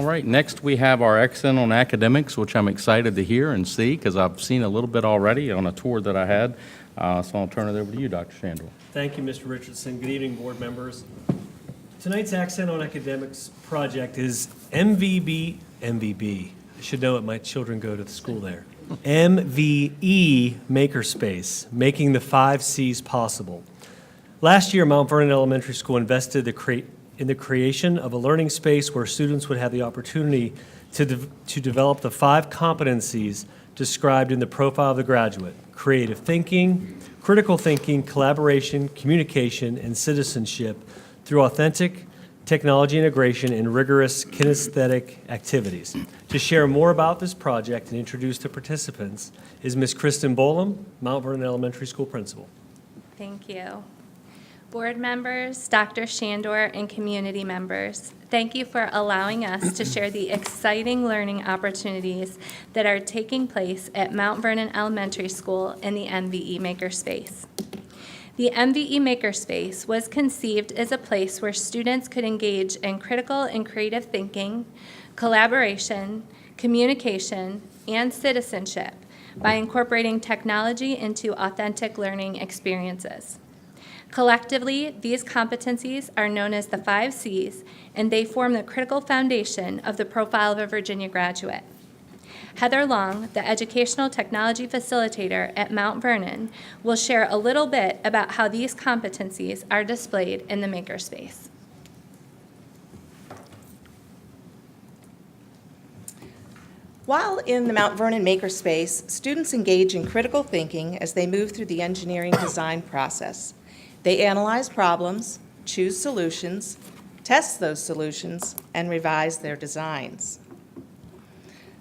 right, next we have our accent on academics, which I'm excited to hear and see because I've seen a little bit already on a tour that I had. So I'll turn it over to you, Dr. Shandor. Thank you, Mr. Richardson. Good evening, board members. Tonight's Accent on Academics project is MVB. I should know it, my children go to the school there. MVE Makerspace, making the 5 C's possible. Last year, Mount Vernon Elementary School invested in the creation of a learning space where students would have the opportunity to develop the 5 competencies described in the profile of the graduate: creative thinking, critical thinking, collaboration, communication, and citizenship through authentic technology integration and rigorous kinesthetic activities. To share more about this project and introduce the participants is Ms. Kristen Bolam, Mount Vernon Elementary School Principal. Thank you. Board members, Dr. Shandor, and community members, thank you for allowing us to share the exciting learning opportunities that are taking place at Mount Vernon Elementary School in the MVE Makerspace. The MVE Makerspace was conceived as a place where students could engage in critical and creative thinking, collaboration, communication, and citizenship by incorporating technology into authentic learning experiences. Collectively, these competencies are known as the 5 C's, and they form the critical foundation of the profile of a Virginia graduate. Heather Long, the Educational Technology Facilitator at Mount Vernon, will share a little bit about how these competencies are displayed in the Makerspace. While in the Mount Vernon Makerspace, students engage in critical thinking as they move through the engineering design process. They analyze problems, choose solutions, test those solutions, and revise their designs.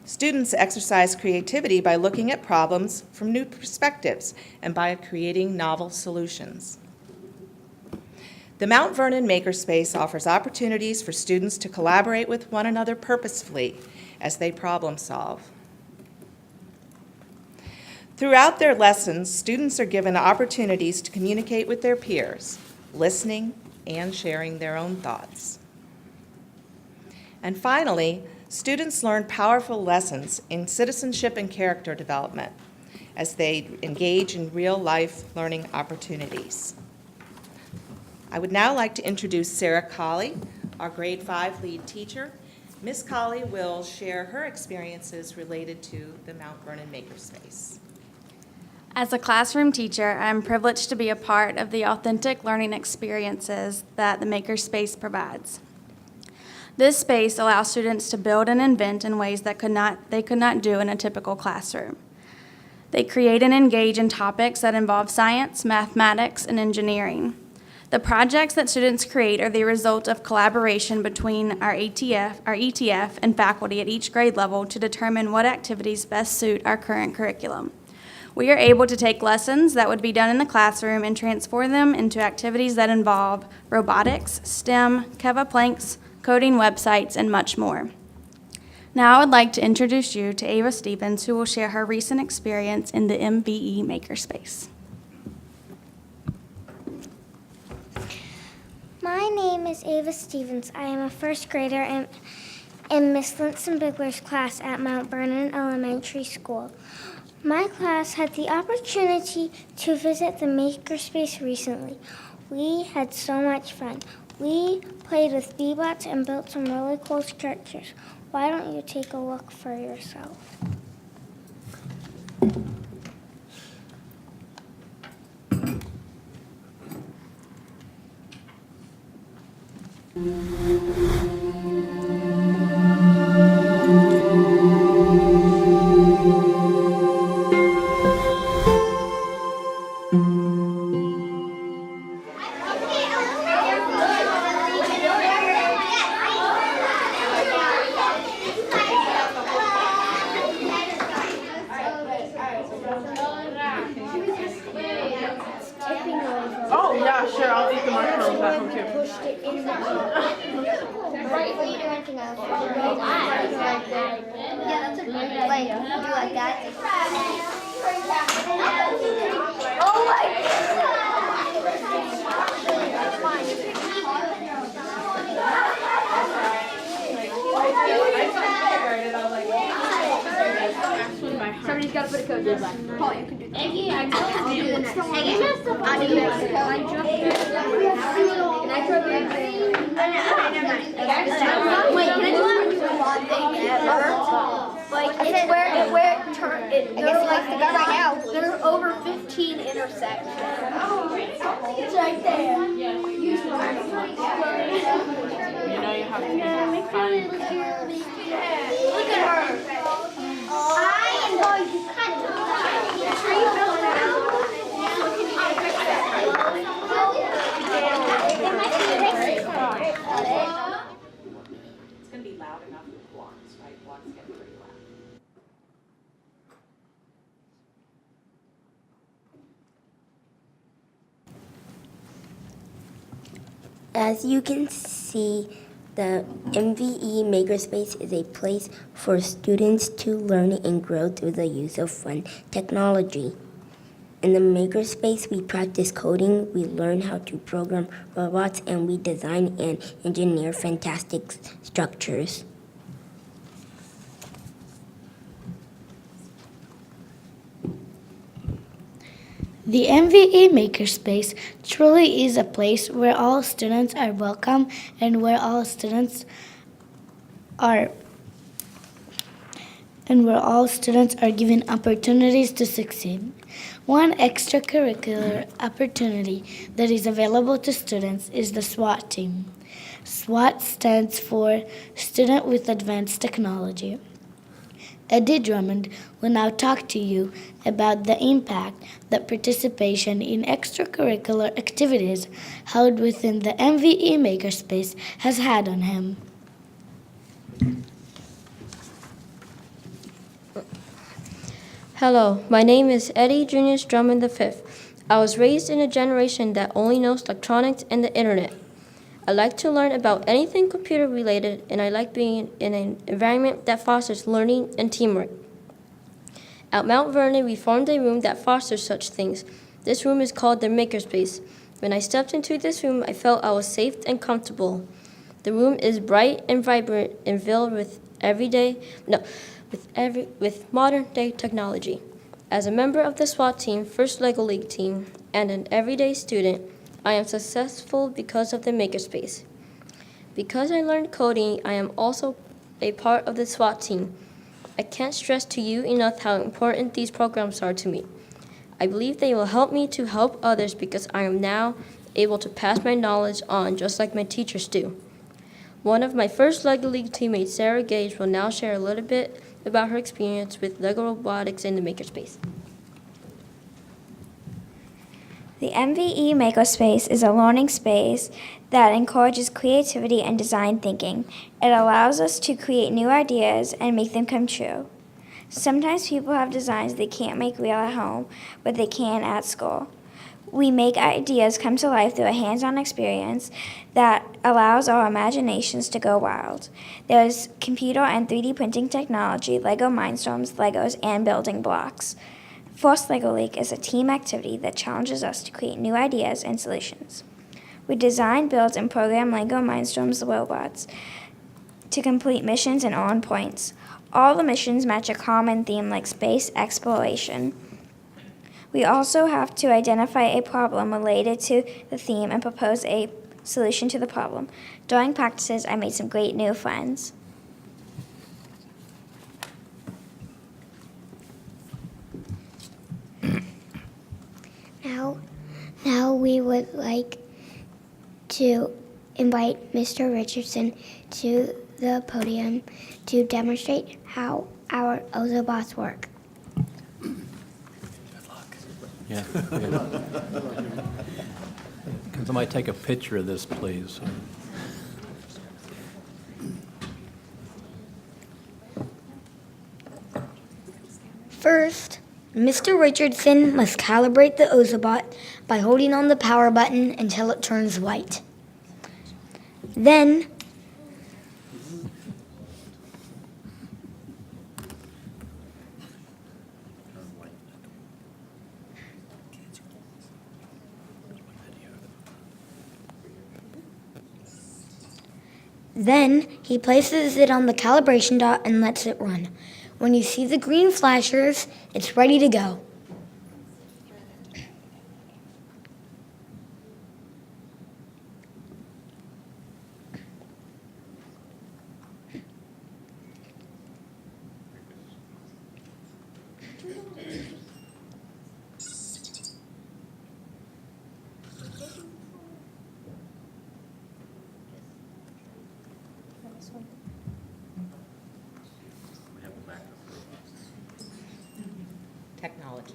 Students exercise creativity by looking at problems from new perspectives and by creating novel solutions. The Mount Vernon Makerspace offers opportunities for students to collaborate with one another purposefully as they problem solve. Throughout their lessons, students are given opportunities to communicate with their peers, listening and sharing their own thoughts. And finally, students learn powerful lessons in citizenship and character development as they engage in real-life learning opportunities. I would now like to introduce Sarah Colley, our grade 5 lead teacher. Ms. Colley will share her experiences related to the Mount Vernon Makerspace. As a classroom teacher, I'm privileged to be a part of the authentic learning experiences that the Makerspace provides. This space allows students to build and invent in ways that they could not do in a typical classroom. They create and engage in topics that involve science, mathematics, and engineering. The projects that students create are the result of collaboration between our ETF, and faculty at each grade level to determine what activities best suit our current curriculum. We are able to take lessons that would be done in the classroom and transform them into activities that involve robotics, STEM, Keva planks, coding websites, and much more. Now I would like to introduce you to Ava Stevens, who will share her recent experience in the MVE Makerspace. My name is Ava Stevens. I am a first grader in Miss Linson Bigler's class at Mount Vernon Elementary School. My class had the opportunity to visit the Makerspace recently. We had so much fun. We played with B-bots and built some really cool structures. Why don't you take a look for yourself? Oh, yeah, sure. I'll eat the mushrooms at home too. Right, what are you doing? Yeah, that's a good idea. Like, do like that. Oh my God! gotta put a code down. Paul, you can do that. Eggie, I'll do the next. Eggie, I'll do the next. I jumped through. And I throw the next. Wait, can I just run you one thing ever? Like, it's where it turns. I guess he likes to go right now. There are over 15 intersections. It's right there. You know you have to find. Look at her. I am going to cut the tree built It's going to be loud enough with blocks, right? Blocks get pretty loud. As you can see, the MVE Makerspace is a place for students to learn and grow through the use of fun technology. In the Makerspace, we practice coding, we learn how to program robots, and we design and engineer fantastic structures. The MVE Makerspace truly is a place where all students are welcome and where all students are given opportunities to succeed. One extracurricular opportunity that is available to students is the SWOT team. SWOT stands for Student with Advanced Technology. Eddie Drummond will now talk to you about the impact that participation in extracurricular activities held within the MVE Makerspace has had on him. Hello, my name is Eddie Junius Drummond V. I was raised in a generation that only knows electronics and the internet. I like to learn about anything computer related, and I like being in an environment that fosters learning and teamwork. At Mount Vernon, we formed a room that fosters such things. This room is called the Makerspace. When I stepped into this room, I felt I was safe and comfortable. The room is bright and vibrant and filled with modern day technology. As a member of the SWAT team, First Lego League team, and an everyday student, I am successful because of the Makerspace. Because I learned coding, I am also a part of the SWAT team. I can't stress to you enough how important these programs are to me. I believe they will help me to help others because I am now able to pass my knowledge on just like my teachers do. One of my First Lego League teammates, Sarah Gage, will now share a little bit about her experience with Lego robotics in the Makerspace. The MVE Makerspace is a learning space that encourages creativity and design thinking. It allows us to create new ideas and make them come true. Sometimes people have designs they can't make real at home, but they can at school. We make ideas come to life through a hands-on experience that allows our imaginations to go wild. There's computer and 3D printing technology, Lego Mindstorms, Legos, and building blocks. First Lego League is a team activity that challenges us to create new ideas and solutions. We design, build, and program Lego Mindstorms robots to complete missions and earn points. All the missions match a common theme like space exploration. We also have to identify a problem related to the theme and propose a solution to the problem. During practices, I made some great new friends. Now we would like to invite Mr. Richardson to the podium to demonstrate how our Oozobots work. Yeah. Can somebody take a picture of this, please? First, Mr. Richardson must calibrate the Oozobot by holding on the power button until it turns white. Then, he places it on the calibration dot and lets it run. When you see the green flashers, it's ready to go. Technology.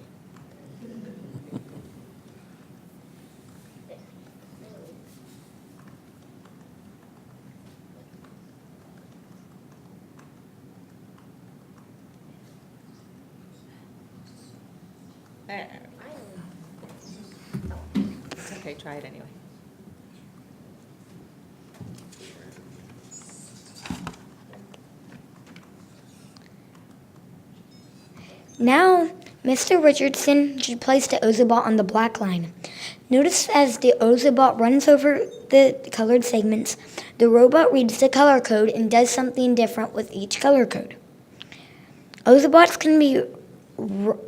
It's okay, try it anyway. Now, Mr. Richardson should place the Oozobot on the black line. Notice as the Oozobot runs over the colored segments, the robot reads the color code and does something different with each color code. Oozobots can be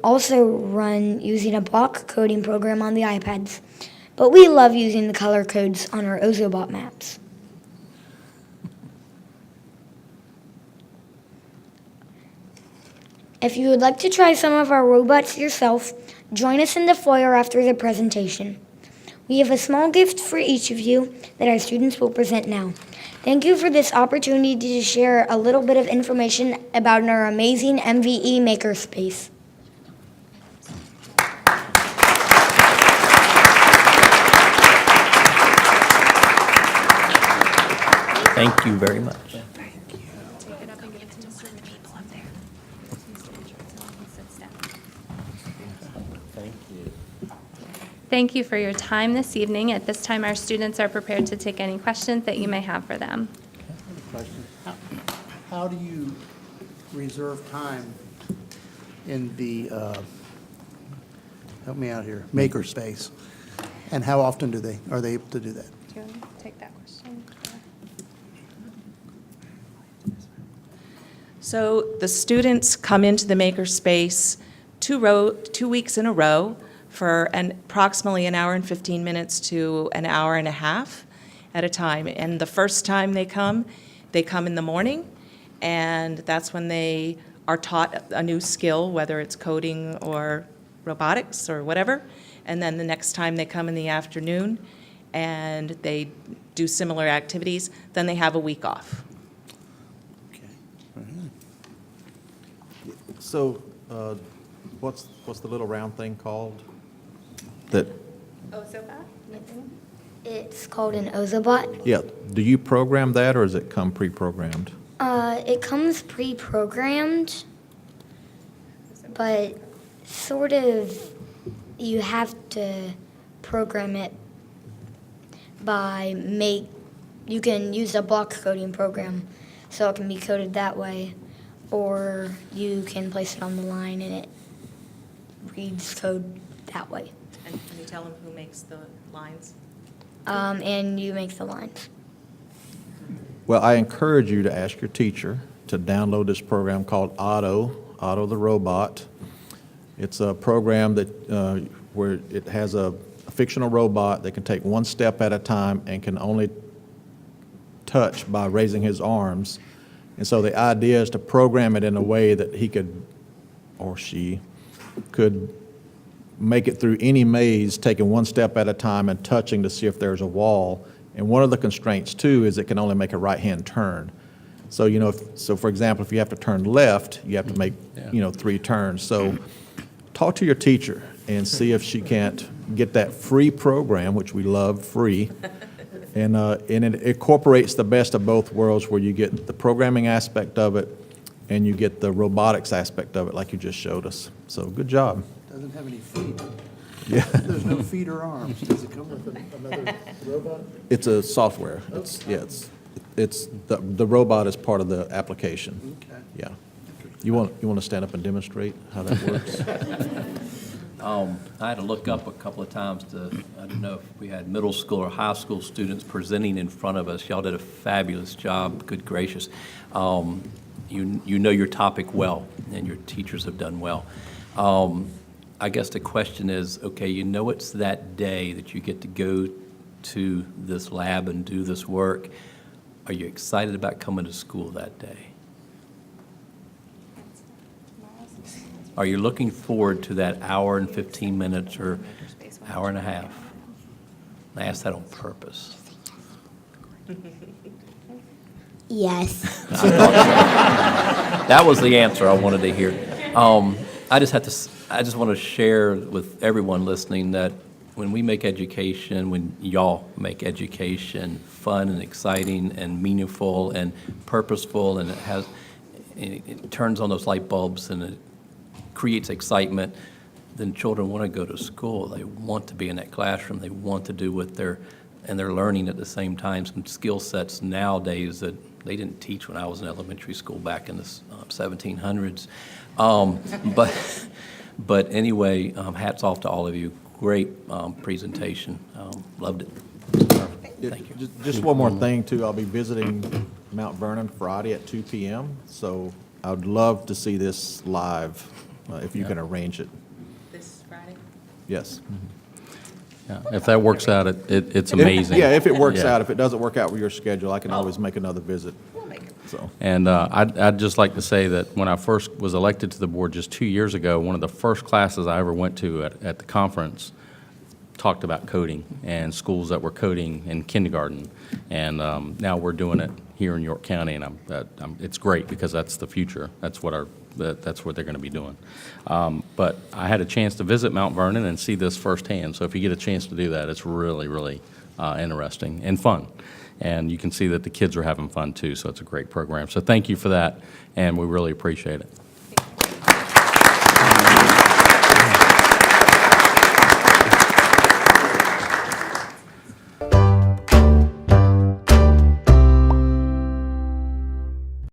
also run using a block coding program on the iPads, but we love using the color codes on our Oozobot maps. If you would like to try some of our robots yourself, join us in the foyer after the presentation. We have a small gift for each of you that our students will present now. Thank you for this opportunity to share a little bit of information about our amazing MVE Makerspace. Thank you very much. Thank you for your time this evening. At this time, our students are prepared to take any questions that you may have for them. Question. How do you reserve time in the, help me out here, makerspace? And how often are they able to do that? Do you want to take that question? So the students come into the makerspace 2 weeks in a row for approximately an hour and 15 minutes to an hour and a half at a time. And the first time they come in the morning, and that's when they are taught a new skill, whether it's coding or robotics or whatever. And then the next time they come in the afternoon, and they do similar activities, then they have a week off. Okay. So, what's the little round thing called? That, Oozobot? It's called an Oozobot. yeah, do you program that, or does it come pre-programmed? It comes pre-programmed, but sort of you have to program it you can use a block coding program, so it can be coded that way, or you can place it on the line and it reads code that way. And can you tell them who makes the lines? And you make the lines. Well, I encourage you to ask your teacher to download this program called Otto the Robot. It's a program that where it has a fictional robot that can take one step at a time and can only touch by raising his arms. And so the idea is to program it in a way that he could, or she, could make it through any maze, taking one step at a time and touching to see if there's a wall. And one of the constraints, too, is it can only make a right-hand turn. So, so for example, if you have to turn left, you have to make, 3 turns. So talk to your teacher and see if she can't get that free program, which we love, free. And it incorporates the best of both worlds, where you get the programming aspect of it and you get the robotics aspect of it, like you just showed us. So good job. Doesn't have any feet. Yeah. There's no feet or arms. Does it come with another robot? It's a software. It's the robot is part of the application. Okay. Yeah. You want to stand up and demonstrate how that works? I had to look up a couple of times I didn't know if we had middle school or high school students presenting in front of us. Y'all did a fabulous job, good gracious. you know your topic well, and your teachers have done well. I guess the question is, okay, you know it's that day that you get to go to this lab and do this work. Are you excited about coming to school that day? Are you looking forward to that hour and 15 minutes or hour and a half? I asked that on purpose. Yes. That was the answer I wanted to hear. I just want to share with everyone listening that when we make education, when y'all make education fun and exciting and meaningful and purposeful, and it turns on those light bulbs and it creates excitement, then children want to go to school. They want to be in that classroom. They want to do what they're learning at the same time some skill sets nowadays that they didn't teach when I was in elementary school back in the 1700s. But anyway, hats off to all of you. Great presentation. Loved it. Thank you. Just one more thing, too. I'll be visiting Mount Vernon Friday at 2 p.m., so I would love to see this live, if you can arrange it. This Friday? Yes. Yeah, if that works out, it's amazing. Yeah, if it works Yeah. out. If it doesn't work out with your schedule, I can always make another visit. We'll make it. So. And I'd just like to say that when I first was elected to the board just 2 years ago, one of the first classes I ever went to at the conference talked about coding and schools that were coding in kindergarten. And now we're doing it here in York County, and it's great because that's the future. That's what they're going to be doing. But I had a chance to visit Mount Vernon and see this firsthand. So if you get a chance to do that, it's really, really interesting and fun. And you can see that the kids are having fun too, so it's a great program. So thank you for that, and we really appreciate it.